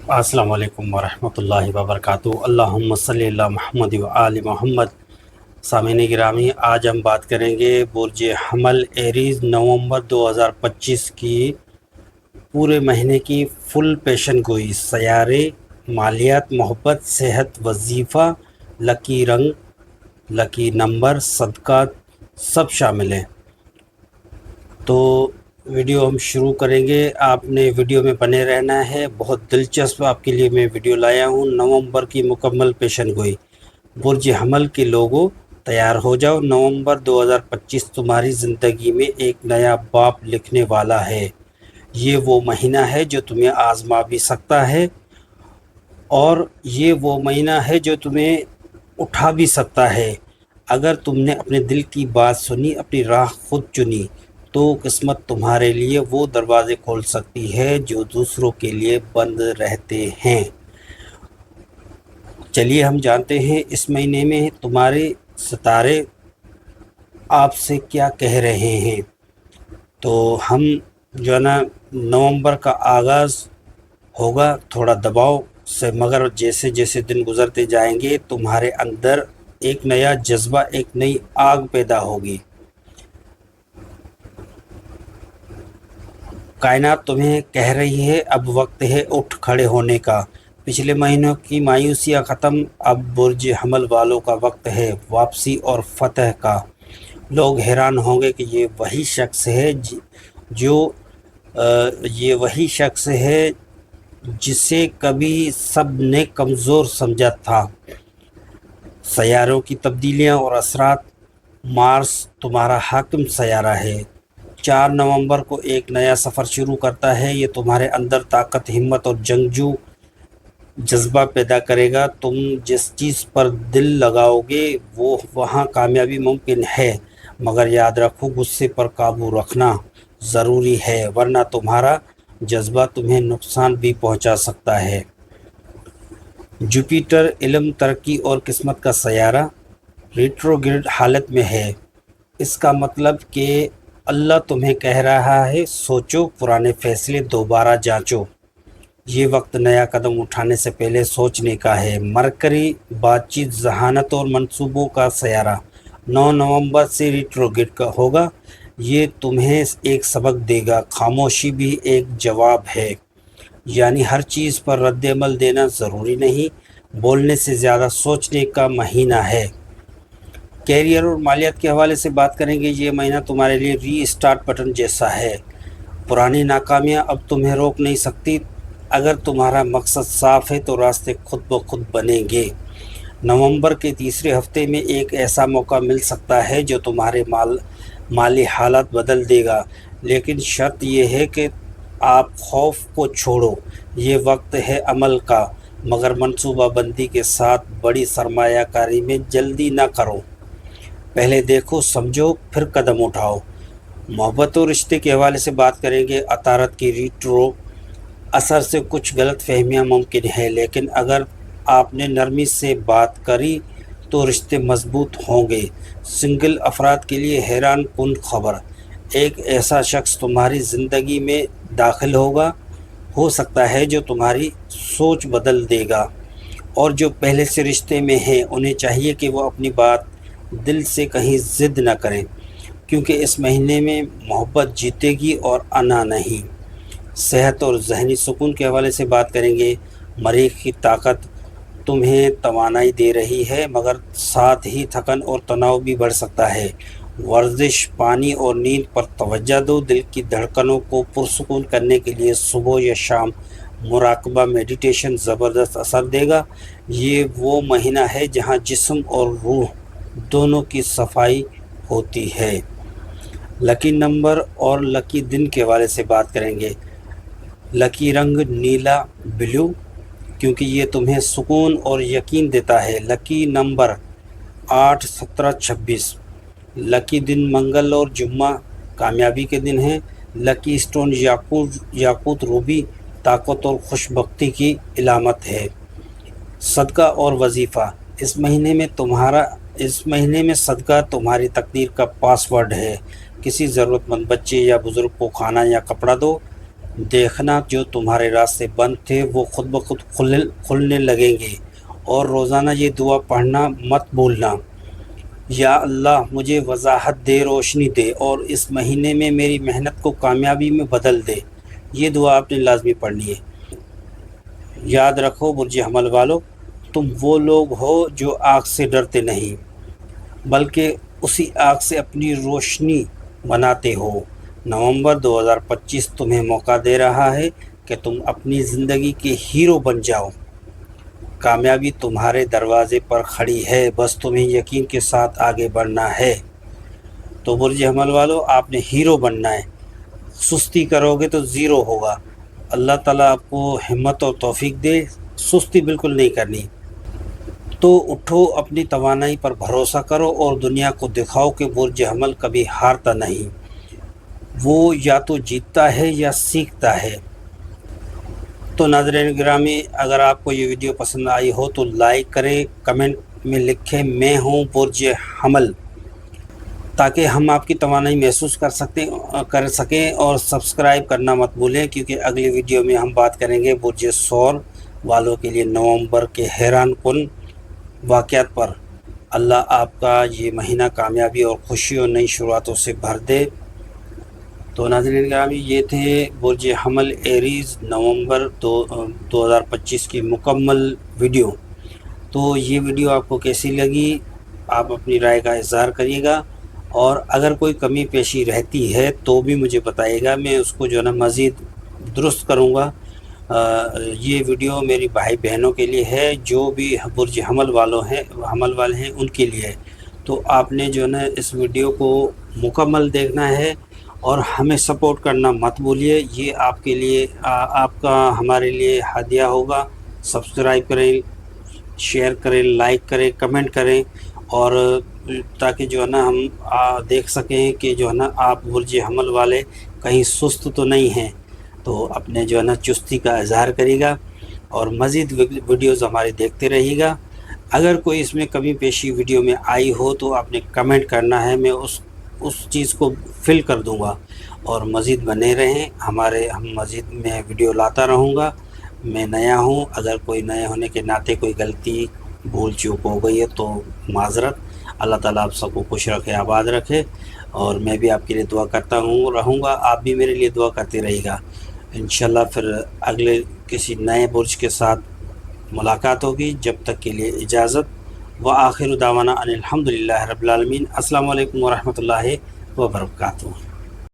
अस्सलाम वालेकुम वरहमतुल्लाहि वबरकातुहू। अल्लाहुम्मा सल्ली अला मुहम्मद व आलि मोहम्मद। सामीन गिरामी, आज हम बात करेंगे बुर्ज हमल एरीज नवंबर 2025 की पूरे महीने की फुल पेशन गोई। सयारे, मालियात, मोहब्बत, सेहत, वजीफ़ा, लकी रंग, लकी नंबर, सदका सब शामिल हैं। तो वीडियो हम शुरू करेंगे। आपने वीडियो में बने रहना है। बहुत दिलचस्प आपके लिए मैं वीडियो लाया हूँ। नवंबर की मुकम्मल पेशन गोई। बुर्ज हमल के लोगों, तैयार हो जाओ। नवंबर 2025 तुम्हारी ज़िंदगी में एक नया बाब लिखने वाला है। ये वो महीना है जो तुम्हें आजमा भी सकता है, और ये वो महीना है जो तुम्हें उठा भी सकता है। अगर तुमने अपने दिल की बात सुनी, अपनी राह खुद चुनी, तो किस्मत तुम्हारे लिए वो दरवाज़े खोल सकती है जो दूसरों के लिए बंद रहते हैं। चलिए हम जानते हैं इस महीने में तुम्हारे सितारे आपसे क्या कह रहे हैं। तो हम जो है ना, नवंबर का आगाज़ होगा थोड़ा दबाव से, मगर जैसे जैसे दिन गुजरते जाएंगे तुम्हारे अंदर एक नया जज्बा, एक नई आग पैदा होगी। कायनात तुम्हें कह रही है अब वक्त है उठ खड़े होने का। पिछले महीनों की मायूसियाँ ख़त्म, अब बुर्ज हमल वालों का वक्त है वापसी और फतह का। लोग हैरान होंगे कि ये वही शख्स है जो ये वही शख्स है जिसे कभी सब ने कमज़ोर समझा था। सैयारों की तब्दीलियाँ और असरात। मार्स तुम्हारा हाकिम सैयारा है। 4 नवंबर को एक नया सफ़र शुरू करता है। ये तुम्हारे अंदर ताकत, हिम्मत और जंगजू जज्बा पैदा करेगा। तुम जिस चीज़ पर दिल लगाओगे वो वहाँ कामयाबी मुमकिन है, मगर याद रखो गुस्से पर काबू रखना ज़रूरी है, वरना तुम्हारा जज्बा तुम्हें नुकसान भी पहुँचा सकता है। जुपिटर इल्म, तरक्की और किस्मत का सैयारा रेट्रोग्रेड हालत में है। इसका मतलब कि अल्लाह तुम्हें कह रहा है सोचो, पुराने फैसले दोबारा जांचो। ये वक्त नया कदम उठाने से पहले सोचने का है। मरकरी, बातचीत, जहानत और मंसूबों का सैयारा 9 नवंबर से रेट्रोग्रेड का होगा। ये तुम्हें एक सबक देगा, खामोशी भी एक जवाब है। यानी हर चीज़ पर रद्द-ए-अमल देना ज़रूरी नहीं, बोलने से ज़्यादा सोचने का महीना है। कैरियर और मालियात के हवाले से बात करेंगे। ये महीना तुम्हारे लिए री-स्टार्ट बटन जैसा है। पुरानी नाकामियाँ अब तुम्हें रोक नहीं सकती। अगर तुम्हारा मकसद साफ़ है तो रास्ते खुद ब खुद बनेंगे। नवंबर के तीसरे हफ्ते में एक ऐसा मौका मिल सकता है जो तुम्हारे माली हालात बदल देगा, लेकिन शर्त यह है कि आप खौफ को छोड़ो। ये वक्त है अमल का, मगर मनसूबाबंदी के साथ। बड़ी सरमायाकारी में जल्दी ना करो, पहले देखो समझो फिर कदम उठाओ। मोहब्बत और रिश्ते के हवाले से बात करेंगे। अतारत की रिट्रो असर से कुछ गलत फहमियाँ मुमकिन है, लेकिन अगर आपने नरमी से बात करी तो रिश्ते मजबूत होंगे। सिंगल अफराद के लिए हैरान कुन खबर, एक ऐसा शख्स तुम्हारी ज़िंदगी में दाखिल होगा, हो सकता है जो तुम्हारी सोच बदल देगा। और जो पहले से रिश्ते में हैं उन्हें चाहिए कि वो अपनी बात दिल से कहीं ज़िद न करें, क्योंकि इस महीने में मोहब्बत जीतेगी और अना नहीं। सेहत और ज़हनी सुकून के हवाले से बात करेंगे। मरीख़ की ताकत तुम्हें तवानाई दे रही है, मगर साथ ही थकन और तनाव भी बढ़ सकता है। वर्जिश, पानी और नींद पर तवज्जो दो। दिल की धड़कनों को पुरसुकून करने के लिए सुबह या शाम मुराकबा, मेडिटेशन ज़बरदस्त असर देगा। ये वो महीना है जहाँ जिस्म और रूह दोनों की सफाई होती है। लकी नंबर और लकी दिन के हवाले से बात करेंगे। लकी रंग नीला ब्लू, क्योंकि ये तुम्हें सुकून और यकीन देता है। Lucky number 8, 17, 26। लकी दिन मंगल और जुम्मा कामयाबी के दिन हैं। लकी स्टोन याकूत रूबी ताकत और खुशबख्ती की इलामत है। सदका और वजीफ़ा, इस महीने में सदका तुम्हारी तकदीर का पासवर्ड है। किसी ज़रूरतमंद बच्चे या बुज़ुर्ग को खाना या कपड़ा दो। دیکھنا جو تمہارے راستے بند تھے وہ خود بخود کھلنے لگیں گے، اور روزانہ یہ دعا پڑھنا مت بھولنا، یا اللہ مجھے وضاحت دے، روشنی دے، اور اس مہینے میں میری محنت کو کامیابی میں بدل دے۔ یہ دعا آپ نے لازمی پڑھنی ہے۔ یاد رکھو برج حمل والو، تم وہ لوگ ہو جو آگ سے ڈرتے نہیں، بلکہ اسی آگ سے اپنی روشنی بناتے ہو۔ نومبر 2025 تمہیں موقع دے رہا ہے کہ تم اپنی زندگی کے ہیرو بن جاؤ۔ کامیابی تمہارے دروازے پر کھڑی ہے، بس تمہیں یقین کے ساتھ آگے بڑھنا ہے۔ تو برج حمل والو، آپ نے ہیرو بننا ہے، سستی کرو گے تو زیرو ہوگا۔ اللہ تعالیٰ آپ کو ہمت اور توفیق دے، سستی بالکل نہیں کرنی۔ تو اٹھو، اپنی توانائی پر بھروسہ کرو اور دنیا کو دکھاؤ کہ برج حمل کبھی ہارتا نہیں، وہ یا تو جیتتا ہے یا سیکھتا ہے۔ تو ناظرین گرامی، اگر آپ کو یہ ویڈیو پسند آئی ہو تو لائک کریں، کمنٹ میں لکھیں میں ہوں برج حمل، تاکہ ہم آپ کی توانائی محسوس کر سکیں، اور سبسکرائب کرنا مت بھولیں، کیونکہ اگلی ویڈیو میں ہم بات کریں گے برج ثور والوں کے لیے نومبر کے حیران کن واقعات پر۔ اللہ آپ کا یہ مہینہ کامیابی اور خوشی اور نئی شروعاتوں سے بھر دے۔ تو ناظرین گرامی، یہ تھے برج حمل ایریز نومبر 2025 کی مکمل ویڈیو۔ تو یہ ویڈیو آپ کو کیسی لگی، آپ اپنی رائے کا اظہار کریے گا، اور اگر کوئی کمی پیشی رہتی ہے تو بھی مجھے بتائیے گا، میں اس کو جو ہے نا مزید درست کروں گا۔ یہ ویڈیو میری بھائی بہنوں کے لیے ہے، جو بھی برج حمل والے ہیں ان کے لیے ہے۔ تو آپ نے جو ہے نا اس ویڈیو کو مکمل دیکھنا ہے، اور ہمیں سپورٹ کرنا مت بھولیے۔ یہ آپ کے لیے آپ کا ہمارے لیے ہدیہ ہوگا۔ سبسکرائب کریں، شیئر کریں، لائک کریں، کمنٹ کریں، اور تاکہ جو ہے نا ہم دیکھ سکیں کہ جو ہے نا آپ برج حمل والے کہیں سست تو نہیں ہیں۔ تو اپنے جو ہے نا چستی کا اظہار کرے گا، اور مزید ویڈیوز ہمارے دیکھتے رہیے گا۔ اگر کوئی اس میں کمی پیشی ویڈیو میں آئی ہو تو آپ نے کمنٹ کرنا ہے، میں اس چیز کو فل کر دوں گا۔ اور مزید بنے رہیں ہم مزید میں ویڈیو لاتا رہوں گا۔ میں نیا ہوں، اگر کوئی نئے ہونے کے ناطے کوئی غلطی بھول چوک ہو گئی ہے تو معذرت۔ اللہ تعالیٰ آپ سب کو خوش رکھے، آباد رکھے، اور میں بھی آپ کے لیے دعا کرتا رہوں گا، آپ بھی میرے لیے دعا کرتے رہیے گا۔ انشاءاللہ پھر اگلے کسی نئے برج کے ساتھ ملاقات ہوگی۔ جب تک کے لیے اجازت، وآخر دعوانا ان الحمدللہ رب العالمین۔ السلام علیکم ورحمۃ اللہ وبرکاتہ۔